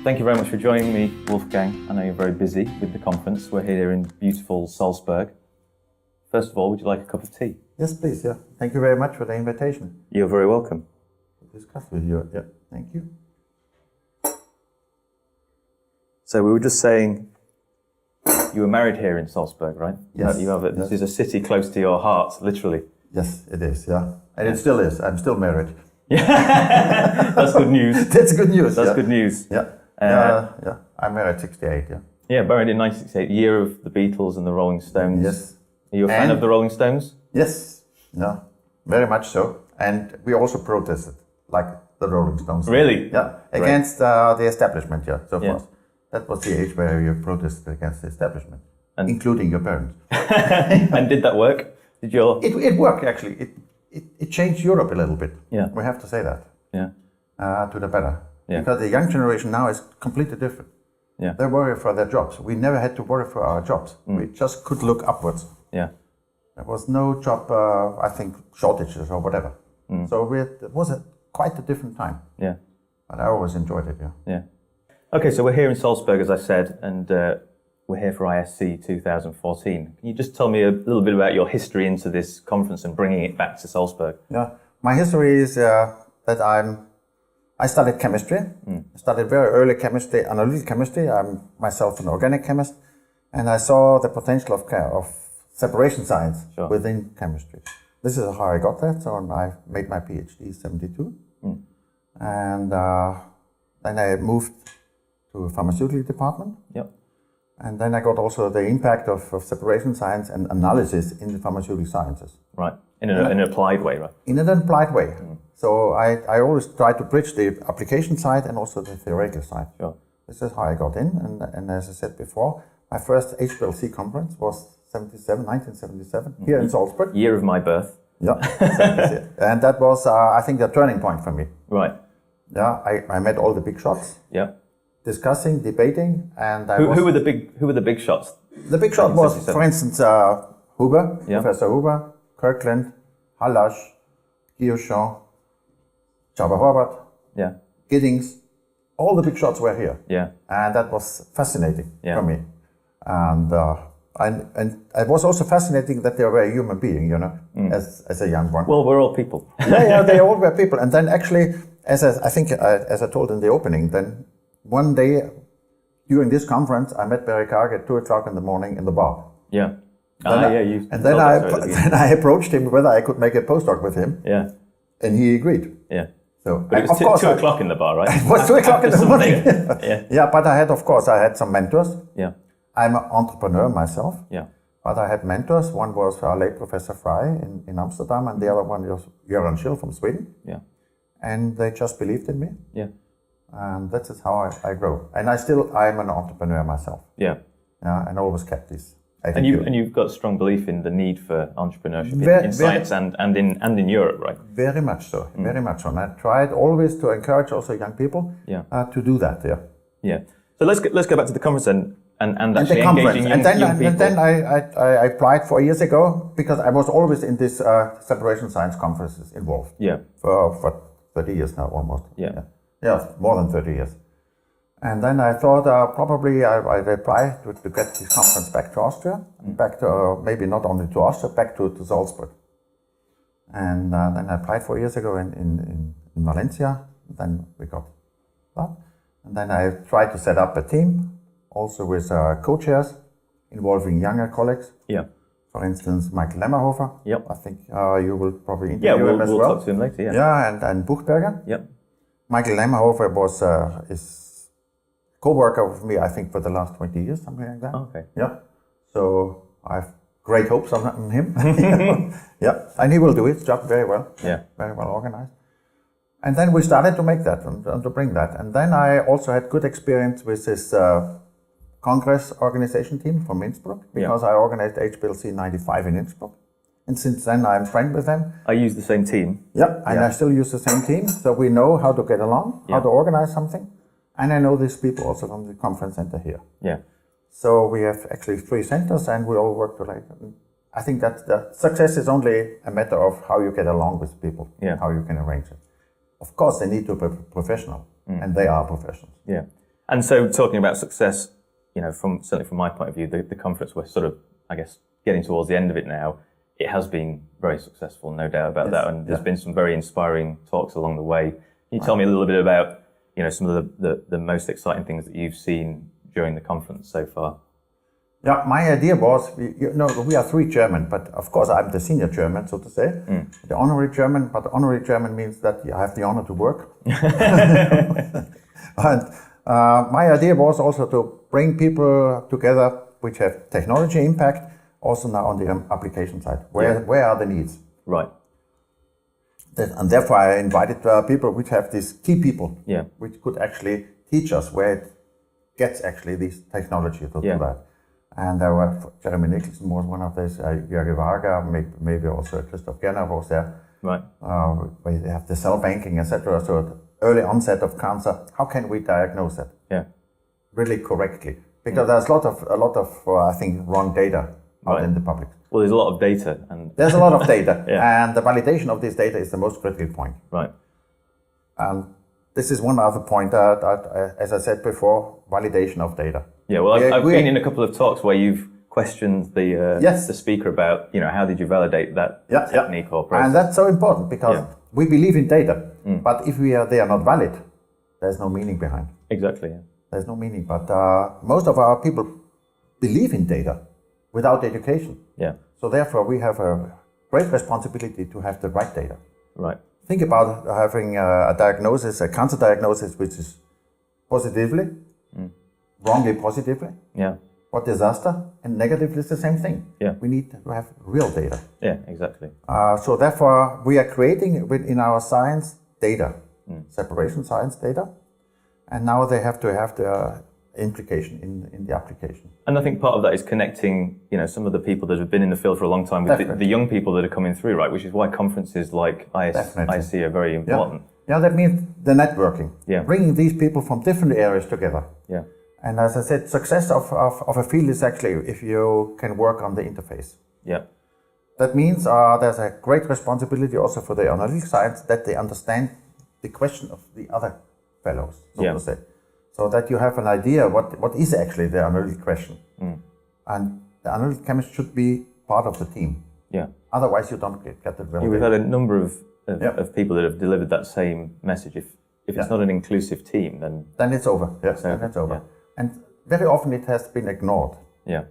Thank you very much for joining me, Wolfgang. I know you're very busy with the conference. We're here in beautiful Salzburg. First of all, would you like a cup of tea? Yes, please. Yeah. Thank you very much for the invitation. You're very welcome. To discuss with you. Yeah. Thank you. So we were just saying, you were married here in Salzburg, right? Yes. This is a city close to your heart, literally. Yes, it is. Yeah, and it still is. I'm still married. Yeah, that's good news. That's good news. That's good news. Yeah. Yeah. I'm married 68. Yeah. Yeah, married in 1968, year of the Beatles and the Rolling Stones. Yes. Are you a fan of the Rolling Stones? Yes. Yeah. Very much so. And we also protested, like the Rolling Stones. Really? Yeah. Against the establishment. Yeah. So Yeah. forth. That was the age where you protested against the establishment, including your parents. And did that work? Did your... It worked, actually. It changed Europe a little bit. Yeah. We have to say that. Yeah. To the better. Yeah. Because the young generation now is completely different. Yeah. They worry for their jobs. We never had to worry for our jobs. We just could look upwards. Yeah. There was no job, I think, shortages or whatever. So it was quite a different time. Yeah. But I always enjoyed it, yeah. Yeah. Okay, so we're here in Salzburg, as I said, and we're here for ISC 2014. Can you just tell me a little bit about your history into this conference and bringing it back to Salzburg? Yeah. My history is that I studied chemistry. I studied very early chemistry, analytical chemistry. I'm myself an organic chemist. And I saw the potential of separation science within chemistry. This is how I got that. So I made my PhD in 72. And then I moved to a pharmaceutical department. Yep. And then I got also the impact of separation science and analysis in the pharmaceutical sciences. Right. In an applied way, right? In an applied way. So I always try to bridge the application side and also the theoretical side. Sure. This is how I got in. And as I said before, my first HPLC conference was 1977, here in Salzburg. Year of my birth. Yeah. And that was, I think, the turning point for me. Right. Yeah, I met all the big shots. Yeah. Discussing, debating, and who were the big shots? The big shot was, for instance, Huber, Professor Huber, Kirkland, Hallasch, Guillochon, Jabba Horvath, Giddings. All the big shots were here. Yeah. And that was fascinating for me. And it was also fascinating that they were a human being, as a young one. Well, we're all people. Yeah, they all were people. And then actually, as I told in the opening, then one day during this conference, I met Barry Karg at 2:00 in the morning in the bar. Yeah. Then I approached him whether I could make a postdoc with him. Yeah. And he agreed. Yeah. So, but it was 2 o'clock in the bar, right? It was 2 o'clock in the morning. Yeah. But I had some mentors. Yeah. I'm an entrepreneur myself. Yeah. But I had mentors. One was our late Professor Fry in Amsterdam, and the other one was Göran Schill from Sweden. Yeah. And they just believed in me. Yeah. And that is how I grow. And I'm an entrepreneur myself. Yeah. Yeah, and always kept this. And you've got strong belief in the need for entrepreneurship in science and in Europe, right? Very much so. Very much so. And I tried always to encourage also young people to do that. Yeah. Yeah. So let's go back to the conference and actually engaging young people. And then I applied 4 years ago because I was always in this separation science conferences involved. Yeah. For 30 years now almost. Yeah. Yeah, more than 30 years. And then I thought probably I'd apply to get this conference back to Austria, back to maybe not only to Austria, back to Salzburg. And then I applied 4 years ago in Valencia. Then we got that. And then I tried to set up a team, also with co-chairs involving younger colleagues. Yeah. For instance, Michael Lemmerhofer. Yep. I think you will probably interview him as well. Yeah, we'll talk to him later. Yeah, and Buchberger. Yep. Michael Lemmerhofer is co-worker with me, I think, for the last 20 years, something like that. Okay. Yeah. So I have great hopes on him. Yeah. And he will do his job very well. Yeah. Very well organized. And then we started to make that and to bring that. And then I also had good experience with this Congress organization team from Innsbruck, because I organized HPLC 95 in Innsbruck. And since then, I'm friend with them. I use the same team. Yeah, and I still use the same team. So we know how to get along, how to organize something. And I know these people also from the conference center here. Yeah. So we have actually 3 centers and we all work together. I think that the success is only a matter of how you get along with people, how you can arrange it. Of course, they need to be professional, and they are professionals. Yeah. And so, talking about success, certainly from my point of view, the conference, we're sort of, I guess, getting towards the end of it now. It has been very successful, no doubt about that. And there's been some very inspiring talks along the way. Can you tell me a little bit about, some of the most exciting things that you've seen during the conference so far? Yeah, my idea was, we are 3 German, but of course I'm the senior German, so to say, the honorary German, but honorary German means that I have the honor to work. And my idea was also to bring people together which have technology impact, also now on the application side. Where are the needs? Right. And therefore I invited people which have these key people, which could actually teach us where it gets actually this technology to do that. And there were, Jeremy Nicholson was one of those, Jörg Varga, maybe also Christoph Gerner was there. Right. Where they have the cell banking, etc. So early onset of cancer, how can we diagnose that? Yeah. Really correctly? Because there's a lot of I think, wrong data out in the public. Well, there's a lot of data. There's a lot of data, and the validation of this data is the most critical point. Right. And this is one other point that, as I said before, validation of data. Yeah, well, I've been in a couple of talks where you've questioned the speaker about, how did you validate that technique or process? And that's so important because we believe in data, but if they are not valid, there's no meaning behind. Exactly. Yeah. There's no meaning, but most of our people believe in data without education. Yeah. So therefore, we have a great responsibility to have the right data. Right. Think about having a diagnosis, a cancer diagnosis, which is positively, wrongly positively. Yeah. What disaster, and negatively is the same thing. Yeah. We need to have real data. Yeah, exactly. So therefore, we are creating within our science data, separation science data, and now they have to have the implication in the application. And I think part of that is connecting, some of the people that have been in the field for a long time with the young people that are coming through, right? Which is why conferences like ISC are very important. Yeah, that means the networking. Yeah. Bringing these people from different areas together. Yeah. And as I said, success of a field is actually if you can work on the interface. Yeah. That means there's a great responsibility also for the analytic science that they understand the question of the other fellows, so to say. So that you have an idea what is actually the analytic question. And the analytic chemist should be part of the team. Yeah. Otherwise you don't get it well. We've had a number of people that have delivered that same message. If it's not an inclusive team, then it's over. Yes, then it's over. Yeah. And very often it has been ignored. Yeah.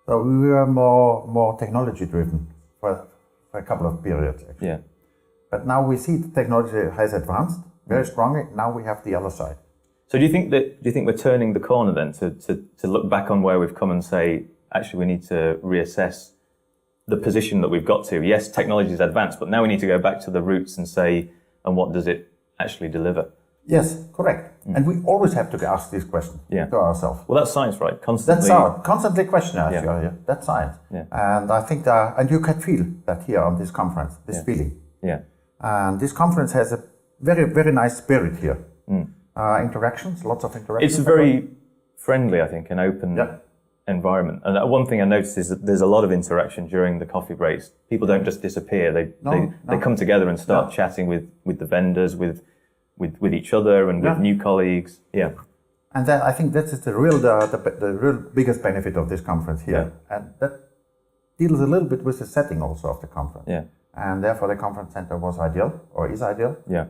So we were more technology driven for a couple of periods actually. Yeah. But now we see the technology has advanced very strongly. Now we have the other side. So do you think we're turning the corner then to look back on where we've come and say, actually we need to reassess the position that we've got to? Yes, technology is advanced, but now we need to go back to the roots and say, and what does it actually deliver? Yes, correct. And we always have to ask this question to ourselves. Well, that's science, right? Constantly. That's constantly question ourselves. That's science. Yeah. And I think and you can feel that here on this conference, this feeling. Yeah. And this conference has a very, very nice spirit here. Interactions, lots of interactions. It's a very friendly, I think, and open environment. And one thing I noticed is that there's a lot of interaction during the coffee breaks. People don't just disappear. They come together and start chatting with the vendors, with each other and with new colleagues. Yeah. And that, I think that is the real biggest benefit of this conference here. Yeah. And that deals a little bit with the setting also of the conference. Yeah. And therefore the conference center was ideal, or is ideal. Yeah.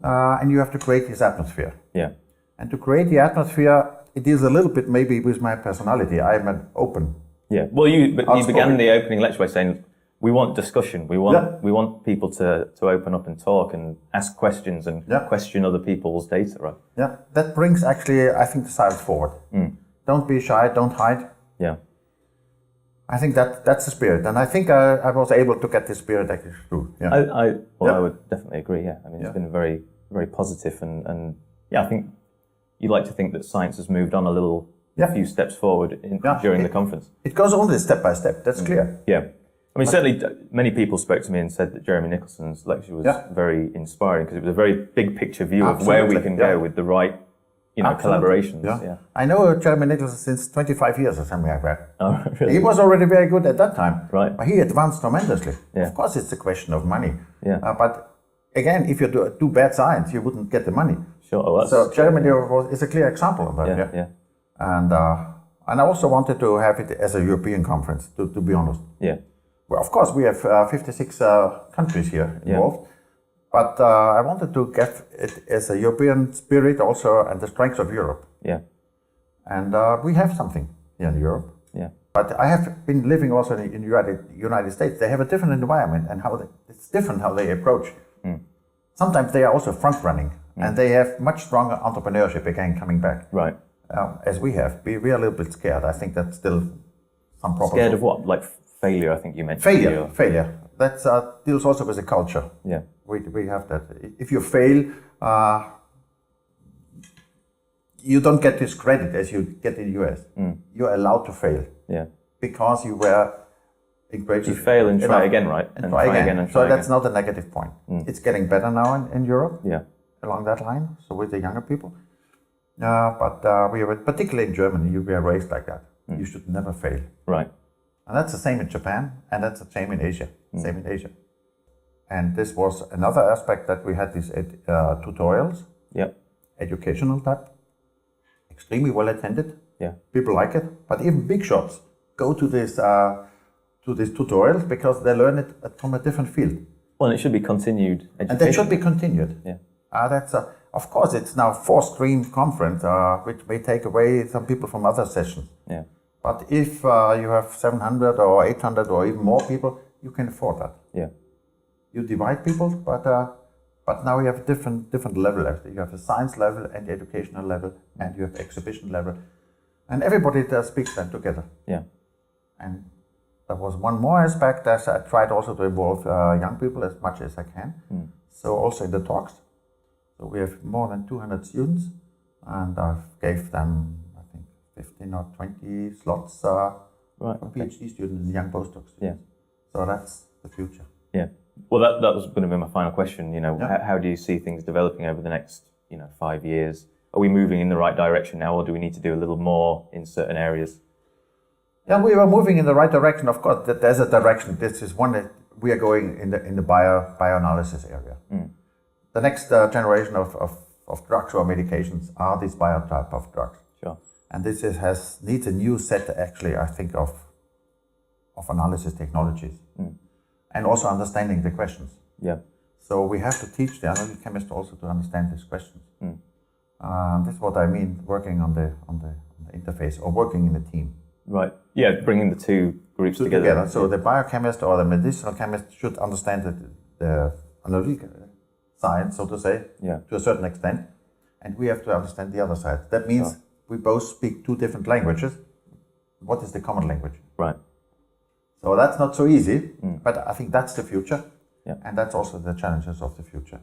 And you have to create this atmosphere. Yeah. And to create the atmosphere, it deals a little bit maybe with my personality. I'm an open. Yeah. Well, you began the opening lecture by saying, we want discussion. We want people to open up and talk and ask questions and question other people's data, right? Yeah. That brings actually, I think, the science forward. Don't be shy. Don't hide. Yeah. I think that's the spirit, and I think I was able to get this spirit actually through. Yeah. I would definitely agree. Yeah, I mean it's been very, very positive, and I think you'd like to think that science has moved on a few steps forward during the conference. It goes only step by step. That's clear. Yeah, I mean certainly many people spoke to me and said that Jeremy Nicholson's lecture was very inspiring because it was a very big picture view of where we can go with the right. Collaborations. Yeah. I know Jeremy Nicholson since 25 years or something like that. Oh, really? He was already very good at that time. Right. But he advanced tremendously. Yeah. Of course, it's a question of money. Yeah. But again, if you do bad science, you wouldn't get the money. Sure. Oh, so Germany is a clear example of that. Yeah. And I also wanted to have it as a European conference, to be honest. Yeah. Well, of course, we have 56 countries here involved, but I wanted to get it as a European spirit also and the strengths of Europe. Yeah. And we have something here in Europe. Yeah. But I have been living also in the United States. They have a different environment and it's different how they approach. Sometimes they are also front running and they have much stronger entrepreneurship again coming back. Right. As we have. We are a little bit scared. I think that's still some problem. Scared of what? Like failure, I think you mentioned. Failure. That deals also with the culture. Yeah. We have that. If you fail, you don't get this credit as you get in the US. You're allowed to fail. Yeah. Because you were encouraged. You fail and try again, right? And try again. And so that's not a negative point. It's getting better now in Europe. Yeah. Along that line. So with the younger people. But we were, particularly in Germany, you were raised like that. You should never fail. Right. And that's the same in Japan, and that's the same in Asia. Same in Asia. And this was another aspect that we had these tutorials. Yep. Educational type. Extremely well attended. Yeah. People like it. But even big shops go to these tutorials because they learn it from a different field. Well, and it should be continued education. And they should be continued. Yeah. That's of course, it's now 4-stream conference, which may take away some people from other sessions. Yeah. But if you have 700 or 800 or even more people, you can afford that. Yeah. You divide people, but now you have a different level. You have a science level and educational level, and you have exhibition level, and everybody speaks then together. Yeah. And there was one more aspect that I tried also to involve young people as much as I can. So also in the talks. So we have more than 200 students, and I gave them, I think, 15 or 20 slots for PhD students and young postdoc students. Yeah. So that's the future. Yeah. Well, that was going to be my final question. How do you see things developing over the next, 5 years? Are we moving in the right direction now, or do we need to do a little more in certain areas? Yeah, we were moving in the right direction. Of course, there's a direction. This is one that we are going in the bioanalysis area. The next generation of drugs or medications are these biotype of drugs. Sure. And this needs a new set, actually, I think, of analysis technologies. And also understanding the questions. Yeah. So we have to teach the analytical chemist also to understand these questions. This is what I mean, working on the interface or working in a team. Right. Yeah, bringing the two groups together. So the biochemist or the medicinal chemist should understand the analytical science, so to say, to a certain extent, and we have to understand the other side. That means we both speak two different languages. What is the common language? Right. So that's not so easy, but I think that's the future, Yeah. and that's also the challenges of the future.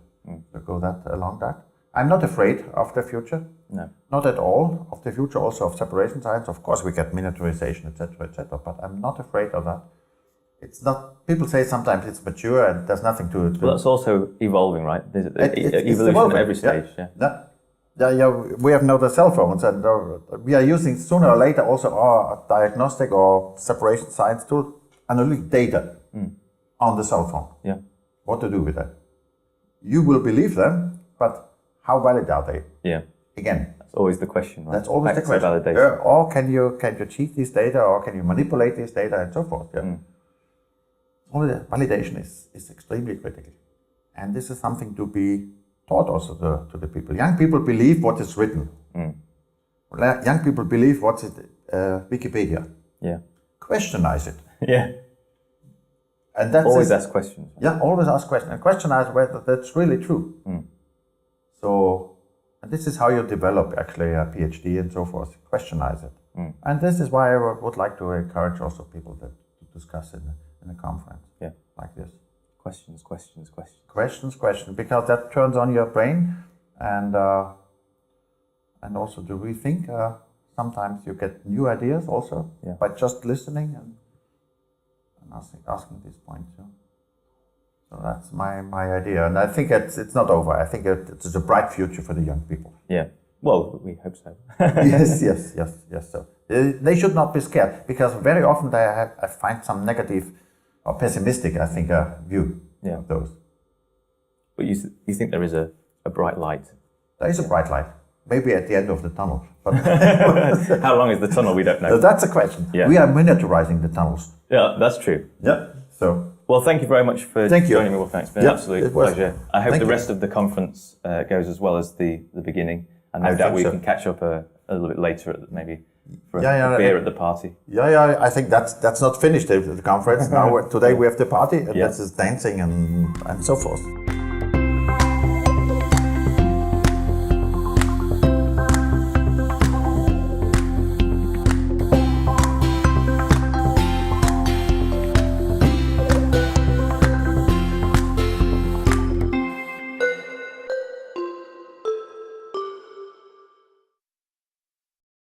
To go along that. I'm not afraid of the future. No. Not at all of the future. Also of separation science. Of course, we get miniaturization, etc. But I'm not afraid of that. It's not. People say sometimes it's mature and there's nothing to. Well, that's also evolving, right? There's it's evolution at every stage. Yeah. We have now the cell phones, and we are using sooner or later also our diagnostic or separation science to analyze data on the cell phone. Yeah. What to do with that? You will believe them, but how valid are they? Yeah. Again, that's always the question, right? That's always the question. Validation. Or can you cheat these data, or can you manipulate these data, and so forth? Yeah. Only the validation is extremely critical, and this is something to be taught also to the people. Young people believe what is written. Young people believe what's it Wikipedia. Yeah. Questionize it. Yeah. And that's always ask questions. Yeah, always ask questions and questionize whether that's really true. So, and this is how you develop actually a PhD and so forth. Questionize it, and this is why I would like to encourage also people to discuss in a conference. Yeah, like this. Questions, because that turns on your brain, and also to rethink. Sometimes you get new ideas also by just listening and asking these points. So that's my idea, and I think it's not over. I think it's a bright future for the young people. Yeah. Well, we hope so. yes. So they should not be scared, because very often I find some negative or pessimistic, I think, view of those. But you think there is a bright light? There is a bright light. Maybe at the end of the tunnel. But how long is the tunnel? We don't know. That's a question. Yeah. We are miniaturizing the tunnels. Yeah, that's true. Yeah. So. Well, thank you very much for joining me, Wolfgang. It's been an absolute pleasure. I hope the rest of the conference goes as well as the beginning. And no doubt we can catch up a little bit later, maybe for a beer at the party. Yeah. I think that's not finished, the conference. Now, today we have the party, and this is dancing and so forth.